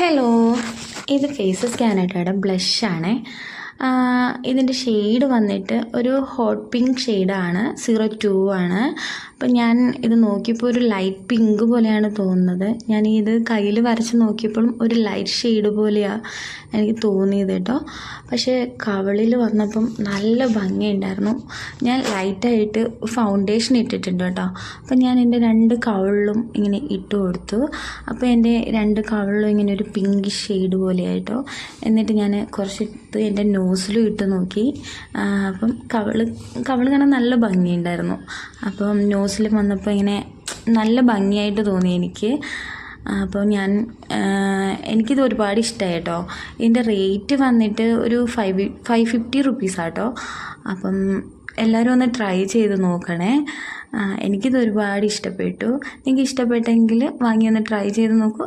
Hello, ഇത് face സ്കാനറ്റയുടെ ബ്ലഷാണേ. ഇതിൻ്റെ shade വന്നിട്ട് ഒരു ഹോട്ട് പിങ്ക് ഷെയ്ഡാണ്, 02 ആണ്. അപ്പം ഞാൻ ഇത് നോക്കിയപ്പോൾ ഒരു ലൈറ്റ് പിങ്ക് പോലെയാണ് തോന്നുന്നത്. ഞാൻ ഇത് കയ്യിൽ വരച്ച് നോക്കിയപ്പോഴും ഒരു ലൈറ്റ് ഷെയ്ഡ് പോലെയാണ് എനിക്ക് തോന്നിയത് കേട്ടോ. പക്ഷേ കവിളിൽ വന്നപ്പം നല്ല ഭംഗിയുണ്ടായിരുന്നു. ഞാൻ ലൈറ്റായിട്ട് ഫൗണ്ടേഷൻ ഇട്ടിട്ടുണ്ട് കേട്ടോ. അപ്പം ഞാൻ എൻ്റെ 2 കവിളിലും ഇങ്ങനെ ഇട്ട് കൊടുത്തു. അപ്പോൾ എൻ്റെ 2 കവിളിലും ഇങ്ങനെ ഒരു പിങ്ക് ഷെയ്ഡ് പോലെയായിട്ടോ. എന്നിട്ട് ഞാൻ കുറച്ചെടുത്ത് എൻ്റെ നോസിലും ഇട്ട് നോക്കി. അപ്പം കവിള് കാണാൻ നല്ല ഭംഗിയുണ്ടായിരുന്നു. അപ്പം നോസിൽ വന്നപ്പോൾ ഇങ്ങനെ നല്ല ഭംഗിയായിട്ട് തോന്നി എനിക്ക്. അപ്പോൾ എനിക്കിത് ഒരുപാട് ഇഷ്ടമായി കേട്ടോ. ഇതിൻ്റെ റേറ്റ് വന്നിട്ട് ഒരു 550 റുപ്പീസാട്ടോ. അപ്പം എല്ലാവരും ഒന്ന് ട്രൈ ചെയ്ത് നോക്കണേ. എനിക്കിത് ഒരുപാട് ഇഷ്ടപ്പെട്ടു. നിങ്ങൾക്ക് ഇഷ്ടപ്പെട്ടെങ്കിൽ വാങ്ങി ഒന്ന് ട്രൈ ചെയ്ത് നോക്കൂ.